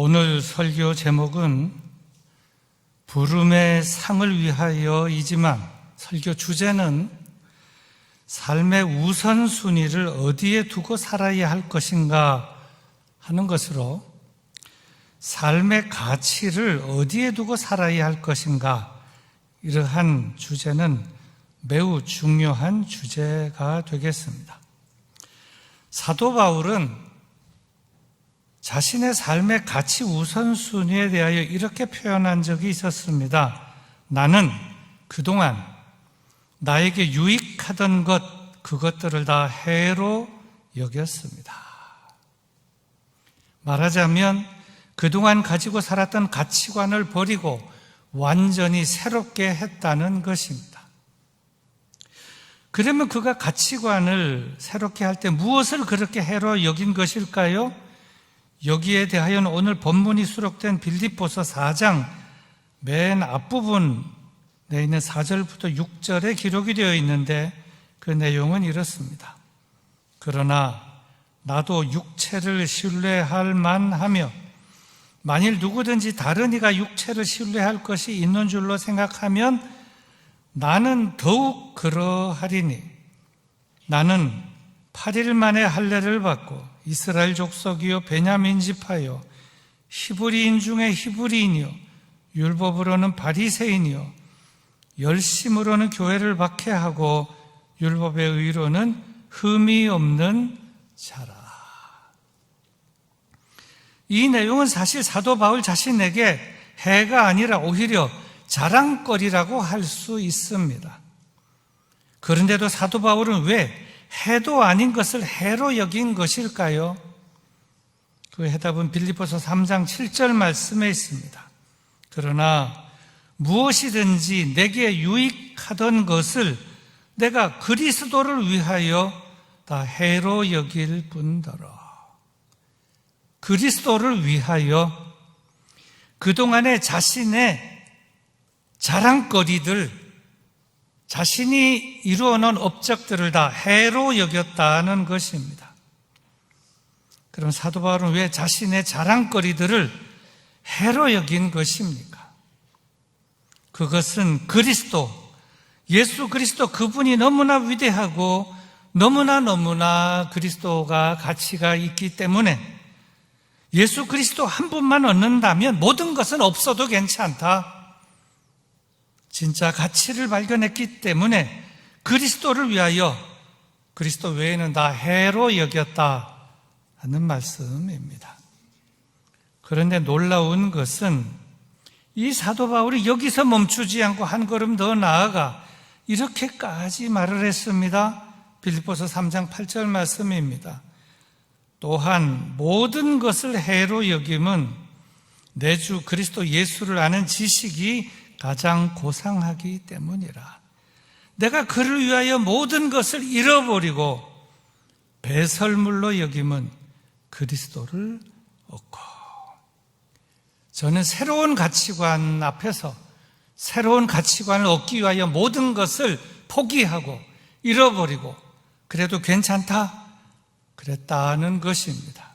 오늘 설교 제목은 부름의 상을 위하여이지만 설교 주제는 삶의 우선순위를 어디에 두고 살아야 할 것인가 하는 것으로 삶의 가치를 어디에 두고 살아야 할 것인가, 이러한 주제는 매우 중요한 주제가 되겠습니다. 사도 바울은 자신의 삶의 가치 우선순위에 대하여 이렇게 표현한 적이 있었습니다. 나는 그동안 나에게 유익하던 그것들을 다 해로 여겼습니다. 말하자면 그동안 가지고 살았던 가치관을 버리고 완전히 새롭게 했다는 것입니다. 그러면 그가 가치관을 새롭게 할 때 무엇을 그렇게 해로 여긴 것일까요? 여기에 대하여는 오늘 본문이 수록된 빌립보서 4장 맨 앞부분에 있는 4절부터 6절에 기록이 되어 있는데 그 내용은 이렇습니다. 그러나 나도 육체를 신뢰할 만하며 만일 누구든지 다른 이가 육체를 신뢰할 것이 있는 줄로 생각하면 나는 더욱 그러하리니 나는 8일 만에 할례를 받고 이스라엘 족속이요 베냐민 지파요 히브리인 중에 히브리인이요 율법으로는 바리새인이요 열심으로는 교회를 박해하고 율법의 의로는 흠이 없는 자라. 이 내용은 사실 사도 바울 자신에게 해가 아니라 오히려 자랑거리라고 할 수 있습니다. 그런데도 사도 바울은 왜 해도 아닌 것을 해로 여긴 것일까요? 그 해답은 빌립보서 3장 7절 말씀에 있습니다. 그러나 무엇이든지 내게 유익하던 것을 내가 그리스도를 위하여 다 해로 여길 뿐더러. 그리스도를 위하여 그동안의 자신의 자랑거리들, 자신이 이루어놓은 업적들을 다 해로 여겼다는 것입니다. 그럼 사도 바울은 왜 자신의 자랑거리들을 해로 여긴 것입니까? 그것은 그리스도, 예수 그리스도 그분이 너무나 위대하고 너무나 그리스도가 가치가 있기 때문에 예수 그리스도 한 분만 얻는다면 모든 것은 없어도 괜찮다. 진짜 가치를 발견했기 때문에 그리스도를 위하여 그리스도 외에는 다 해로 여겼다 하는 말씀입니다. 그런데 놀라운 것은 이 사도 바울이 여기서 멈추지 않고 한 걸음 더 나아가 이렇게까지 말을 했습니다. 빌립보서 3장 8절 말씀입니다. 또한 모든 것을 해로 여김은 내 주 그리스도 예수를 아는 지식이 가장 고상하기 때문이라. 내가 그를 위하여 모든 것을 잃어버리고 배설물로 여김은 그리스도를 얻고. 저는 새로운 가치관 앞에서 새로운 가치관을 얻기 위하여 모든 것을 포기하고 잃어버리고 그래도 괜찮다? 그랬다는 것입니다.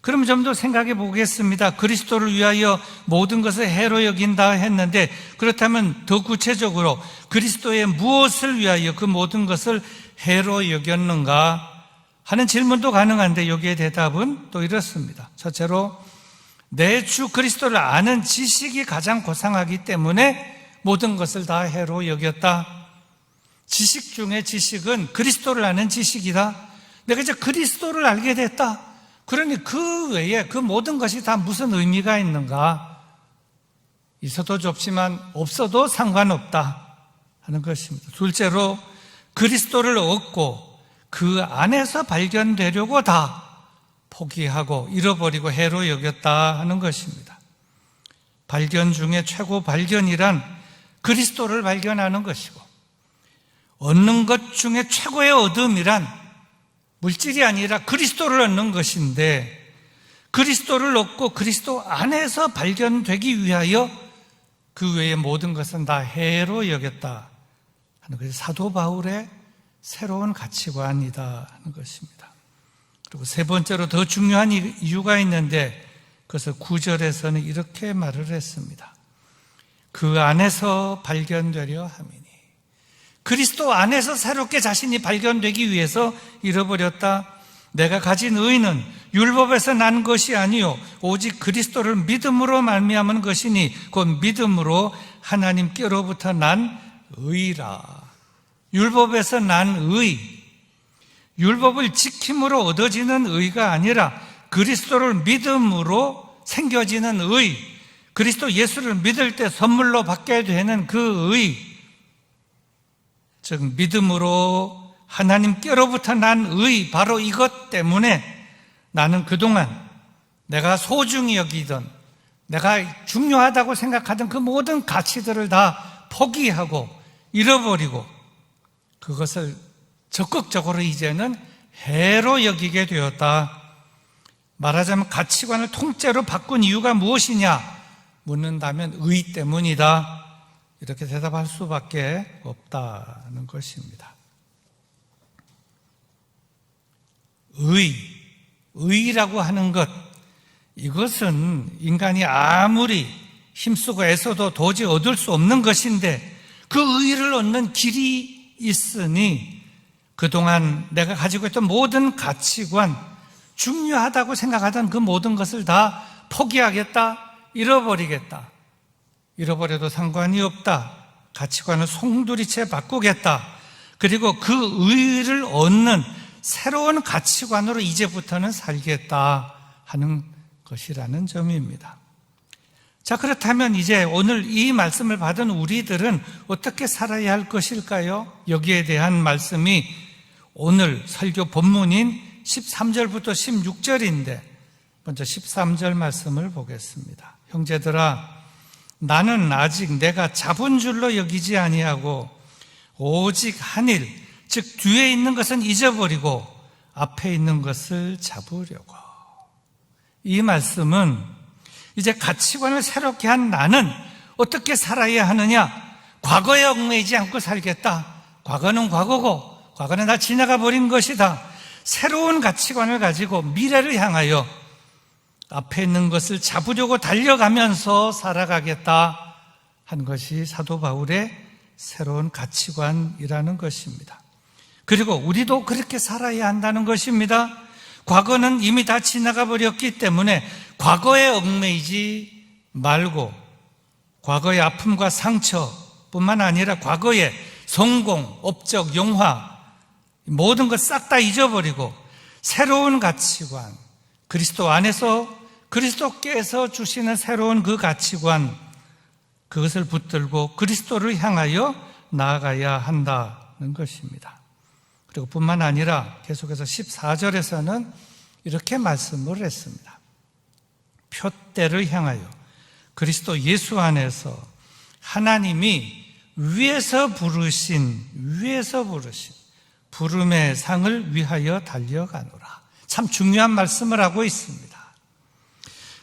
그럼 좀 더 생각해 보겠습니다. 그리스도를 위하여 모든 것을 해로 여긴다 했는데 그렇다면 더 구체적으로 그리스도의 무엇을 위하여 그 모든 것을 해로 여겼는가 하는 질문도 가능한데 여기에 대답은 또 이렇습니다. 첫째로 내 주 그리스도를 아는 지식이 가장 고상하기 때문에 모든 것을 다 해로 여겼다. 지식 중에 지식은 그리스도를 아는 지식이다. 내가 이제 그리스도를 알게 됐다. 그러니 그 외에 그 모든 것이 다 무슨 의미가 있는가? 있어도 좋지만 없어도 상관없다 하는 것입니다. 둘째로 그리스도를 얻고 그 안에서 발견되려고 다 포기하고 잃어버리고 해로 여겼다 하는 것입니다. 발견 중에 최고 발견이란 그리스도를 발견하는 것이고 얻는 것 중에 최고의 얻음이란 물질이 아니라 그리스도를 얻는 것인데 그리스도를 얻고 그리스도 안에서 발견되기 위하여 그 외의 모든 것은 다 해로 여겼다 하는 것이 사도 바울의 새로운 가치관이다 하는 것입니다. 그리고 세 번째로 더 중요한 이유가 있는데 그래서 9절에서는 이렇게 말을 했습니다. 그 안에서 발견되려 함이니. 그리스도 안에서 새롭게 자신이 발견되기 위해서 잃어버렸다. 내가 가진 의는 율법에서 난 것이 아니요 오직 그리스도를 믿음으로 말미암은 것이니 곧 믿음으로 하나님께로부터 난 의라. 율법에서 난 의, 율법을 지킴으로 얻어지는 의가 아니라 그리스도를 믿음으로 생겨지는 의, 그리스도 예수를 믿을 때 선물로 받게 되는 그 의, 즉 믿음으로 하나님께로부터 난 의, 바로 이것 때문에 나는 그동안 내가 소중히 여기던, 내가 중요하다고 생각하던 그 모든 가치들을 다 포기하고 잃어버리고 그것을 적극적으로 이제는 해로 여기게 되었다. 말하자면 가치관을 통째로 바꾼 이유가 무엇이냐 묻는다면 의 때문이다. 이렇게 대답할 수밖에 없다는 것입니다. 의라고 하는 것, 이것은 인간이 아무리 힘쓰고 애써도 도저히 얻을 수 없는 것인데 그 의를 얻는 길이 있으니 그동안 내가 가지고 있던 모든 가치관, 중요하다고 생각하던 그 모든 것을 다 포기하겠다, 잃어버리겠다. 잃어버려도 상관이 없다. 가치관을 송두리째 바꾸겠다. 그리고 그 의를 얻는 새로운 가치관으로 이제부터는 살겠다 하는 것이라는 점입니다. 자, 그렇다면 이제 오늘 이 말씀을 받은 우리들은 어떻게 살아야 할 것일까요? 여기에 대한 말씀이 오늘 설교 본문인 13절부터 16절인데 먼저 13절 말씀을 보겠습니다. 형제들아, 나는 아직 내가 잡은 줄로 여기지 아니하고 오직 한 일, 즉 뒤에 있는 것은 잊어버리고 앞에 있는 것을 잡으려고. 이 말씀은 이제 가치관을 새롭게 한 나는 어떻게 살아야 하느냐? 과거에 얽매이지 않고 살겠다. 과거는 과거고 과거는 다 지나가 버린 것이다. 새로운 가치관을 가지고 미래를 향하여 앞에 있는 것을 잡으려고 달려가면서 살아가겠다 한 것이 사도 바울의 새로운 가치관이라는 것입니다. 그리고 우리도 그렇게 살아야 한다는 것입니다. 과거는 이미 다 지나가 버렸기 때문에 과거에 얽매이지 말고 과거의 아픔과 상처뿐만 아니라 과거의 성공, 업적, 영화 모든 것 싹 다 잊어버리고 새로운 가치관, 그리스도 안에서 그리스도께서 주시는 새로운 그 가치관, 그것을 붙들고 그리스도를 향하여 나아가야 한다는 것입니다. 그리고 뿐만 아니라 계속해서 14절에서는 이렇게 말씀을 했습니다. 표대를 향하여 그리스도 예수 안에서 하나님이 위에서 부르신 부름의 상을 위하여 달려가노라. 참 중요한 말씀을 하고 있습니다.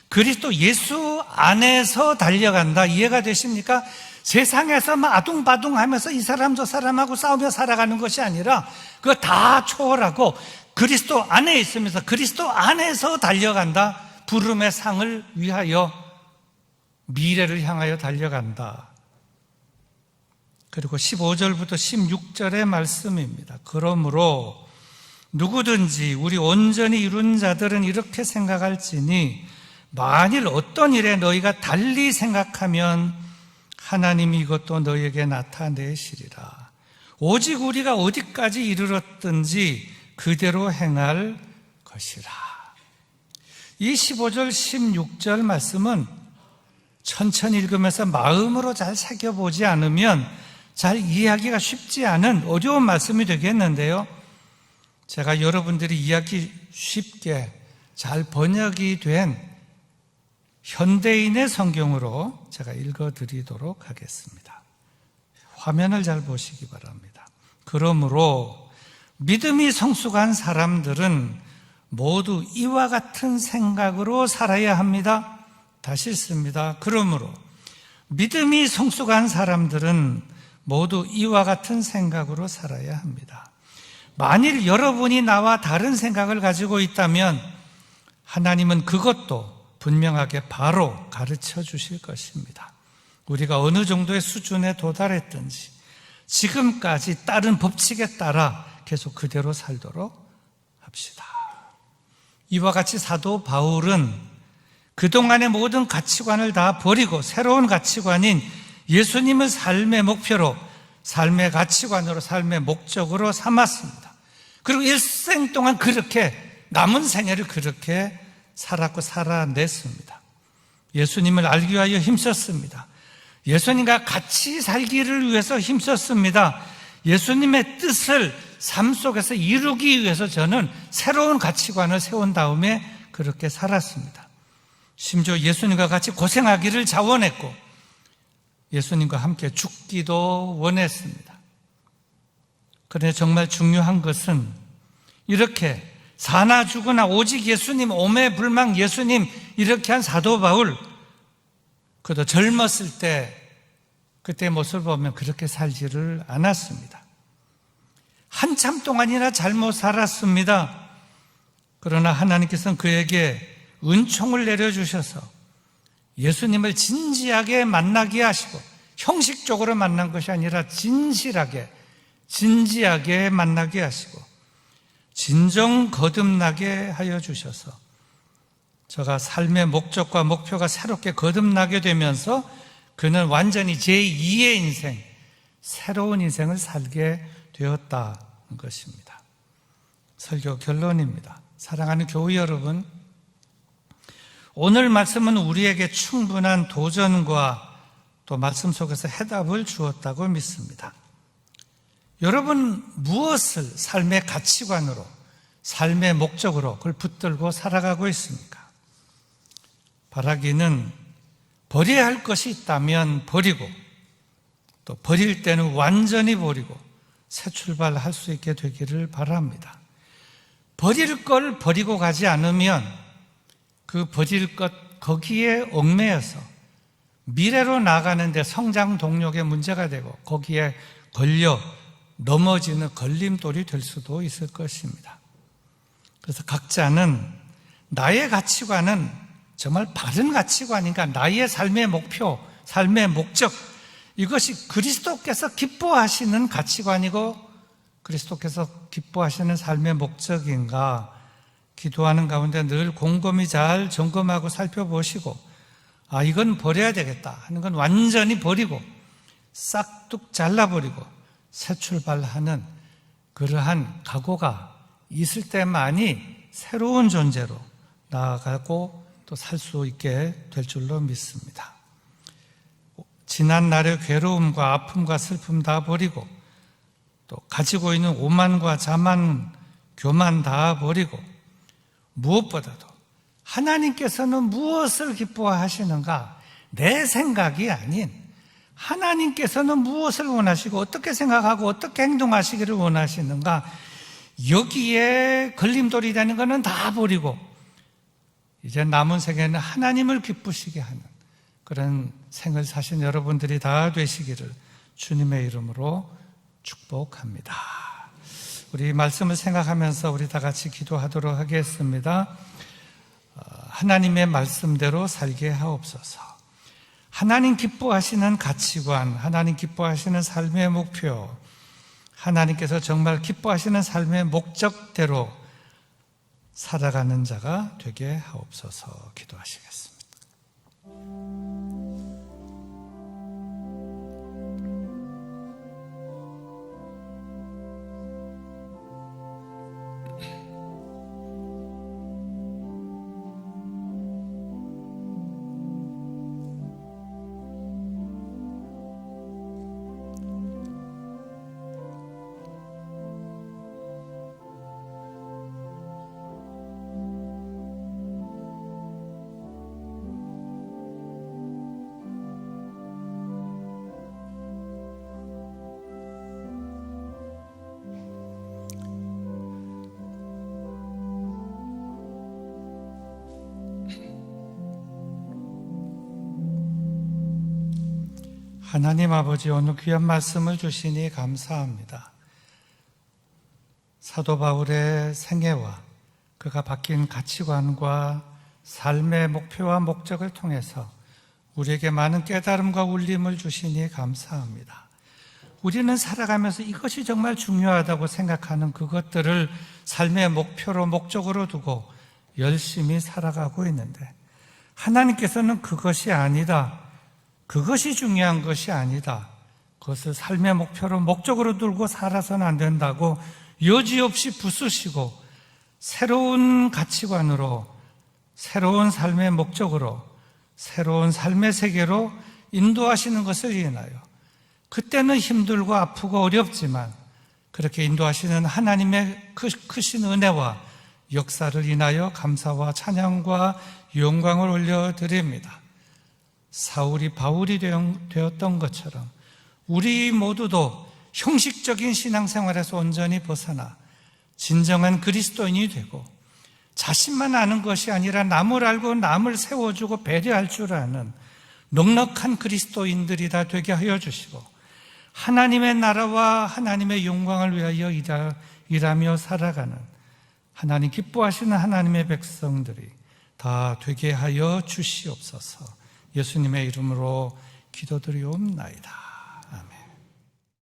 그리스도 예수 안에서 달려간다. 이해가 되십니까? 세상에서 막 아둥바둥 하면서 이 사람 저 사람하고 싸우며 살아가는 것이 아니라 그거 다 초월하고 그리스도 안에 있으면서 그리스도 안에서 달려간다. 부름의 상을 위하여 미래를 향하여 달려간다. 그리고 15절부터 16절의 말씀입니다. 그러므로 누구든지 우리 온전히 이룬 자들은 이렇게 생각할지니 만일 어떤 일에 너희가 달리 생각하면 하나님이 이것도 너희에게 나타내시리라. 오직 우리가 어디까지 이르렀든지 그대로 행할 것이라. 이 15절 16절 말씀은 천천히 읽으면서 마음으로 잘 새겨보지 않으면 잘 이해하기가 쉽지 않은 어려운 말씀이 되겠는데요. 제가 여러분들이 이해하기 쉽게 잘 번역이 된 현대인의 성경으로 제가 읽어드리도록 하겠습니다. 화면을 잘 보시기 바랍니다. 그러므로 믿음이 성숙한 사람들은 모두 이와 같은 생각으로 살아야 합니다. 다시 읽습니다. 그러므로 믿음이 성숙한 사람들은 모두 이와 같은 생각으로 살아야 합니다. 만일 여러분이 나와 다른 생각을 가지고 있다면 하나님은 그것도 분명하게 바로 가르쳐 주실 것입니다. 우리가 어느 정도의 수준에 도달했든지 지금까지 따른 법칙에 따라 계속 그대로 살도록 합시다. 이와 같이 사도 바울은 그동안의 모든 가치관을 다 버리고 새로운 가치관인 예수님을 삶의 목표로, 삶의 가치관으로, 삶의 목적으로 삼았습니다. 그리고 일생 동안 그렇게, 남은 생애를 그렇게 살았고 살아냈습니다. 예수님을 알기 위하여 힘썼습니다. 예수님과 같이 살기를 위해서 힘썼습니다. 예수님의 뜻을 삶 속에서 이루기 위해서 저는 새로운 가치관을 세운 다음에 그렇게 살았습니다. 심지어 예수님과 같이 고생하기를 자원했고 예수님과 함께 죽기도 원했습니다. 그런데 정말 중요한 것은 이렇게 사나 죽으나 오직 예수님, 오매불망 예수님, 이렇게 한 사도 바울, 그도 젊었을 때 그때 모습을 보면 그렇게 살지를 않았습니다. 한참 동안이나 잘못 살았습니다. 그러나 하나님께서는 그에게 은총을 내려주셔서 예수님을 진지하게 만나게 하시고, 형식적으로 만난 것이 아니라 진실하게, 진지하게 만나게 하시고 진정 거듭나게 하여 주셔서 저가 삶의 목적과 목표가 새롭게 거듭나게 되면서 그는 완전히 제2의 인생, 새로운 인생을 살게 되었다는 것입니다. 설교 결론입니다. 사랑하는 교우 여러분, 오늘 말씀은 우리에게 충분한 도전과 또 말씀 속에서 해답을 주었다고 믿습니다. 여러분, 무엇을 삶의 가치관으로, 삶의 목적으로 그걸 붙들고 살아가고 있습니까? 바라기는 버려야 할 것이 있다면 버리고, 또 버릴 때는 완전히 버리고 새 출발할 수 있게 되기를 바랍니다. 버릴 걸 버리고 가지 않으면 그 버릴 것 거기에 얽매여서 미래로 나가는데 성장 동력에 문제가 되고 거기에 걸려 넘어지는 걸림돌이 될 수도 있을 것입니다. 그래서 각자는 나의 가치관은 정말 바른 가치관인가, 나의 삶의 목표, 삶의 목적, 이것이 그리스도께서 기뻐하시는 가치관이고 그리스도께서 기뻐하시는 삶의 목적인가, 기도하는 가운데 늘 곰곰이 잘 점검하고 살펴보시고, 이건 버려야 되겠다 하는 건 완전히 버리고 싹둑 잘라버리고 새 출발하는 그러한 각오가 있을 때만이 새로운 존재로 나아가고 또 살 수 있게 될 줄로 믿습니다. 지난 날의 괴로움과 아픔과 슬픔 다 버리고 또 가지고 있는 오만과 자만, 교만 다 버리고 무엇보다도 하나님께서는 무엇을 기뻐하시는가, 내 생각이 아닌 하나님께서는 무엇을 원하시고 어떻게 생각하고 어떻게 행동하시기를 원하시는가, 여기에 걸림돌이 되는 것은 다 버리고 이제 남은 생애는 하나님을 기쁘시게 하는 그런 생을 사신 여러분들이 다 되시기를 주님의 이름으로 축복합니다. 우리 말씀을 생각하면서 우리 다 같이 기도하도록 하겠습니다. 하나님의 말씀대로 살게 하옵소서. 하나님 기뻐하시는 가치관, 하나님 기뻐하시는 삶의 목표, 하나님께서 정말 기뻐하시는 삶의 목적대로 살아가는 자가 되게 하옵소서. 기도하시겠습니다. 하나님 아버지, 오늘 귀한 말씀을 주시니 감사합니다. 사도 바울의 생애와 그가 바뀐 가치관과 삶의 목표와 목적을 통해서 우리에게 많은 깨달음과 울림을 주시니 감사합니다. 우리는 살아가면서 이것이 정말 중요하다고 생각하는 그것들을 삶의 목표로 목적으로 두고 열심히 살아가고 있는데, 하나님께서는 그것이 아니다, 그것이 중요한 것이 아니다, 그것을 삶의 목표로 목적으로 두고 살아서는 안 된다고 여지없이 부수시고 새로운 가치관으로, 새로운 삶의 목적으로, 새로운 삶의 세계로 인도하시는 것을 인하여 그때는 힘들고 아프고 어렵지만 그렇게 인도하시는 하나님의 크신 은혜와 역사를 인하여 감사와 찬양과 영광을 올려드립니다. 사울이 바울이 되었던 것처럼 우리 모두도 형식적인 신앙생활에서 온전히 벗어나 진정한 그리스도인이 되고 자신만 아는 것이 아니라 남을 알고 남을 세워주고 배려할 줄 아는 넉넉한 그리스도인들이 다 되게 하여 주시고 하나님의 나라와 하나님의 영광을 위하여 일하며 살아가는 하나님 기뻐하시는 하나님의 백성들이 다 되게 하여 주시옵소서. 예수님의 이름으로 기도드리옵나이다.